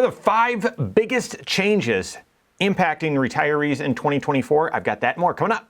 What are the 5 biggest changes impacting retirees in 2024? I've got that and more coming up.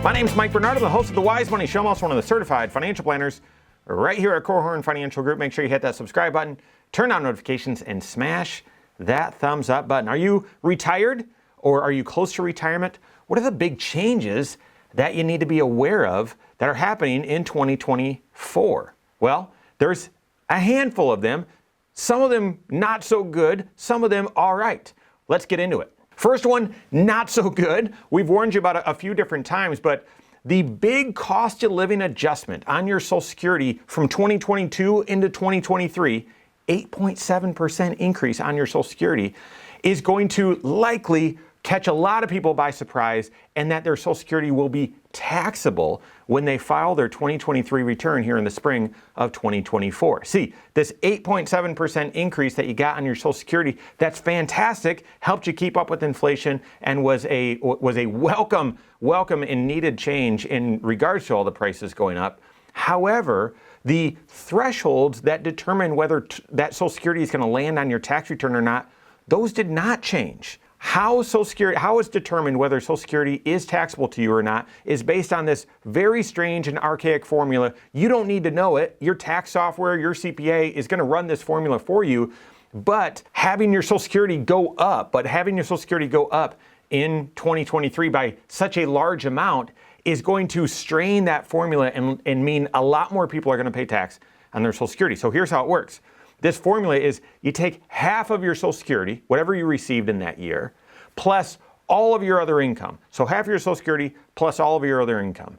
My name's Mike Bernard. I'm the host of the Wise Money Show. I'm also one of the certified financial planners right here at Korhorn Financial Group. Make sure you hit that subscribe button, turn on notifications, and smash that thumbs up button. Are you retired or are you close to retirement? What are the big changes that you need to be aware of that are happening in 2024? Well, there's a handful of them. Some of them not so good, some of them all right. Let's get into it. First one, not so good. We've warned you about it a few different times, but the big cost of living adjustment on your Social Security from 2022 into 2023, 8.7% increase on your Social Security, is going to likely catch a lot of people by surprise, and that their Social Security will be taxable when they file their 2023 return here in the spring of 2024. See, this 8.7% increase that you got on your Social Security, that's fantastic, helped you keep up with inflation, and was a welcome and needed change in regards to all the prices going up. However, the thresholds that determine whether that Social Security is going to land on your tax return or not, those did not change. How it's determined whether Social Security is taxable to you or not is based on this very strange and archaic formula. You don't need to know it. Your tax software, your CPA is going to run this formula for you. But having your Social Security go up in 2023 by such a large amount is going to strain that formula and mean a lot more people are going to pay tax on their Social Security. So here's how it works. This formula is you take half of your Social Security, whatever you received in that year, plus all of your other income. So half of your Social Security plus all of your other income.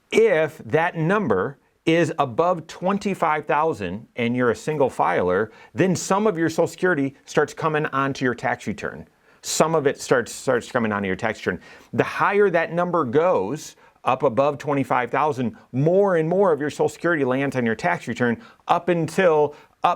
If that number is above $25,000 and you're a single filer, then some of your Social Security starts coming onto your tax return. Some of it starts coming onto your tax return. The higher that number goes, up above $25,000, more and more of your Social Security lands on your tax return up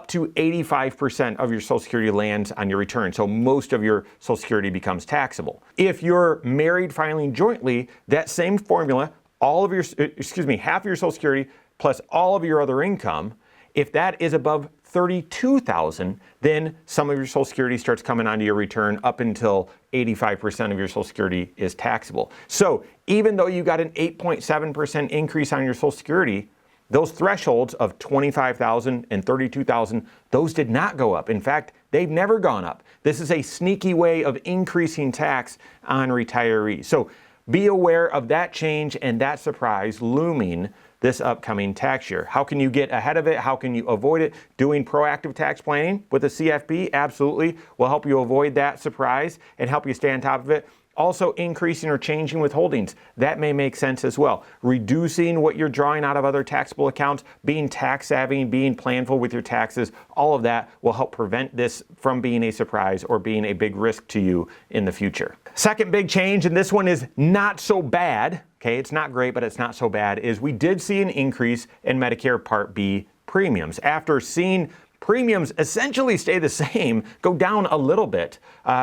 to 85% of your Social Security lands on your return. So most of your Social Security becomes taxable. If you're married filing jointly, that same formula, half of your Social Security plus all of your other income, if that is above $32,000, then some of your Social Security starts coming onto your return up until 85% of your Social Security is taxable. So even though you got an 8.7% increase on your Social Security, those thresholds of $25,000 and $32,000, those did not go up. In fact, they've never gone up. This is a sneaky way of increasing tax on retirees. So be aware of that change and that surprise looming this upcoming tax year. How can you get ahead of it? How can you avoid it? Doing proactive tax planning with a CFP absolutely will help you avoid that surprise and help you stay on top of it. Also, increasing or changing withholdings, that may make sense as well. Reducing what you're drawing out of other taxable accounts, being tax savvy, being planful with your taxes, all of that will help prevent this from being a surprise or being a big risk to you in the future. Second big change, and this one is not so bad, okay, it's not great, but it's not so bad, is we did see an increase in Medicare Part B premiums. After seeing premiums essentially stay the same, go down a little bit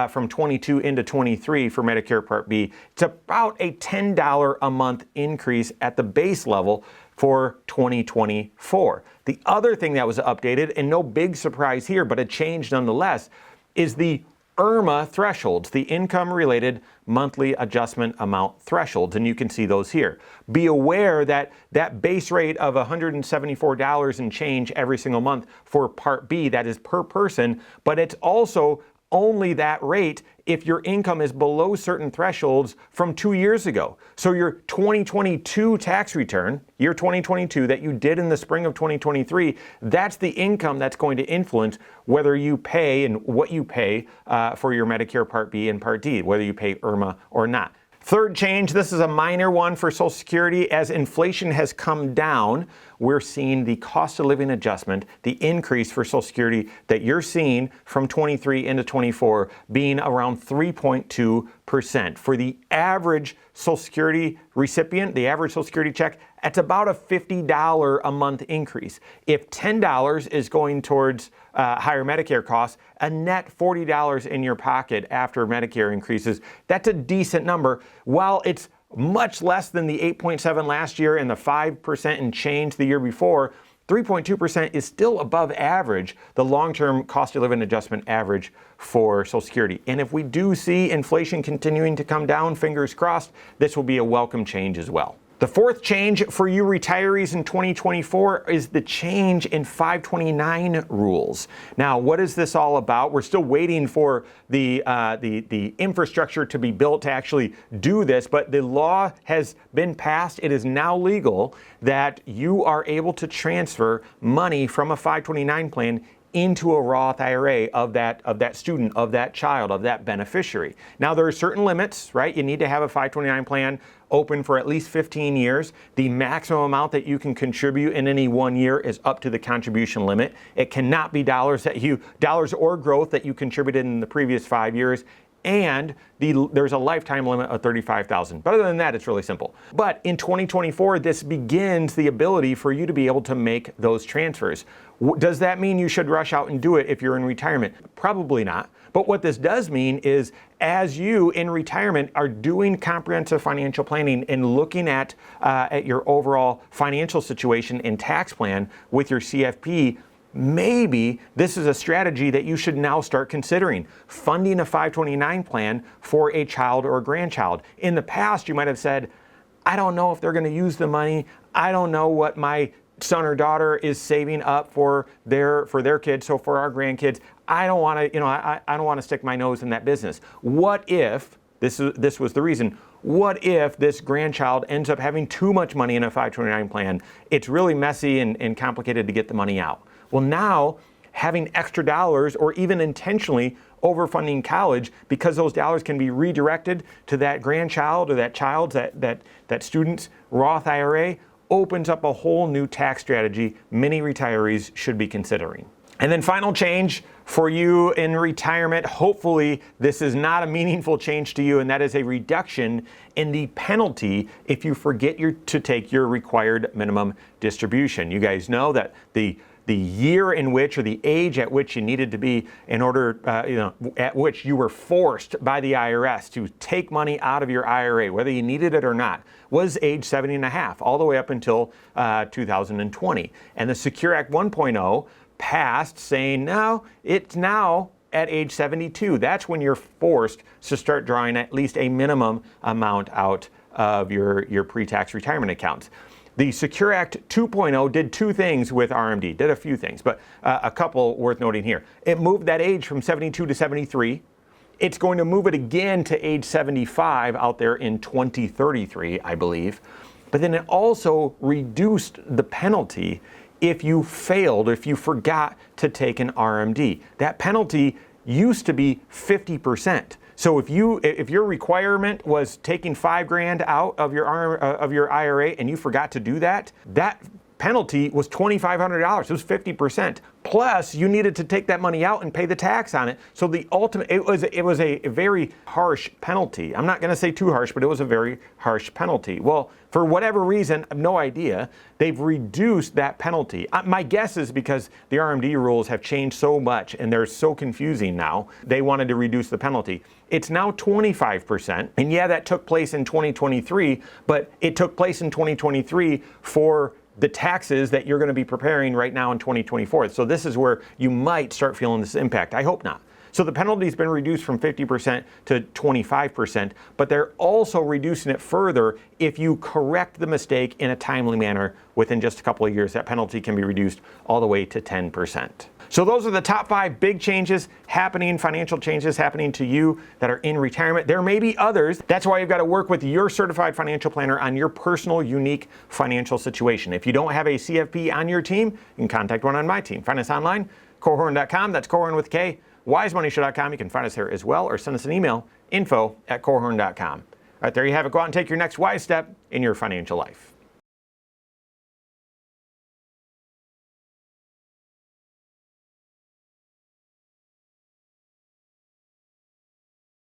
from 22 into 23 for Medicare Part B. It's about a $10 a month increase at the base level for 2024. The other thing that was updated, and no big surprise here, but a change nonetheless, is the IRMA thresholds, the income-related monthly adjustment amount thresholds, and you can see those here. Be aware that that base rate of $174 and change every single month for Part B, that is per person, but it's also only that rate if your income is below certain thresholds from 2 years ago. So your 2022 tax return, year 2022, that you did in the spring of 2023, that's the income that's going to influence whether you pay and what you pay for your Medicare Part B and Part D, whether you pay IRMA or not. Third change, this is a minor one for Social Security. As inflation has come down, we're seeing the cost of living adjustment, the increase for Social Security that you're seeing from 23 into 24 being around 3.2%. For the average Social Security recipient, the average Social Security check, that's about a $50 a month increase. If $10 is going towards higher Medicare costs, a net $40 in your pocket after Medicare increases, that's a decent number. While it's much less than the 8.7 last year and the 5% and change the year before. 3.2% is still above average, the long-term cost of living adjustment average for Social Security. And if we do see inflation continuing to come down, fingers crossed, this will be a welcome change as well. The fourth change for you retirees in 2024 is the change in 529 rules. Now, what is this all about? We're still waiting for the infrastructure to be built to actually do this, but the law has been passed. It is now legal that you are able to transfer money from a 529 plan into a Roth IRA of that student, of that child, of that beneficiary. Now, there are certain limits, right? You need to have a 529 plan open for at least 15 years. The maximum amount that you can contribute in any 1 year is up to the contribution limit. It cannot be dollars or growth that you contributed in the previous 5 years. And there's a lifetime limit of $35,000. But other than that, it's really simple. But in 2024, this begins the ability for you to be able to make those transfers. Does that mean you should rush out and do it if you're in retirement? Probably not. But what this does mean is, as you in retirement are doing comprehensive financial planning and looking at your overall financial situation and tax plan with your CFP, maybe this is a strategy that you should now start considering, funding a 529 plan for a child or a grandchild. In the past, you might have said, I don't know if they're going to use the money. I don't know what my son or daughter is saving up for their kids. So for our grandkids, I don't want to, I don't want to stick my nose in that business. What if this was the reason? What if this grandchild ends up having too much money in a 529 plan? It's really messy and complicated to get the money out. Well, now having extra dollars, or even intentionally overfunding college, because those dollars can be redirected to that grandchild or that child's, that student's Roth IRA, opens up a whole new tax strategy many retirees should be considering. And then final change for you in retirement, hopefully this is not a meaningful change to you, and that is a reduction in the penalty if you forget to take your required minimum distribution. You guys know that the year in which, or the age at which you needed to be in order, at which you were forced by the IRS to take money out of your IRA, whether you needed it or not, was age 70 and a half, all the way up until 2020. And the Secure Act 1.0 passed saying, no, it's now at age 72. That's when you're forced to start drawing at least a minimum amount out of your pre-tax retirement accounts. The Secure Act 2.0 did two things with RMD, did a few things, but a couple worth noting here. It moved that age from 72 to 73. It's going to move it again to age 75 out there in 2033, I believe. But then it also reduced the penalty if you failed, if you forgot to take an RMD. That penalty used to be 50%. So if your requirement was taking $5,000 out of your IRA and you forgot to do that, that penalty was $2,500. It was 50%. Plus, you needed to take that money out and pay the tax on it. So the ultimate, it was a very harsh penalty. I'm not going to say too harsh, but it was a very harsh penalty. Well, for whatever reason, I have no idea, they've reduced that penalty. My guess is because the RMD rules have changed so much and they're so confusing now, they wanted to reduce the penalty. It's now 25%. And yeah, that took place in 2023, but it took place in 2023 for the taxes that you're going to be preparing right now in 2024. So this is where you might start feeling this impact. I hope not. So the penalty's been reduced from 50% to 25%, but they're also reducing it further if you correct the mistake in a timely manner within just a couple of years. That penalty can be reduced all the way to 10%. So those are the top 5 big changes happening, financial changes happening to you that are in retirement. There may be others. That's why you've got to work with your certified financial planner on your personal, unique financial situation. If you don't have a CFP on your team, you can contact one on my team. Find us online, Korhorn.com. That's Korhorn with K. WiseMoneyShow.com. You can find us there as well, or send us an email, info@Korhorn.com. All right, there you have it. Go out and take your next wise step in your financial life.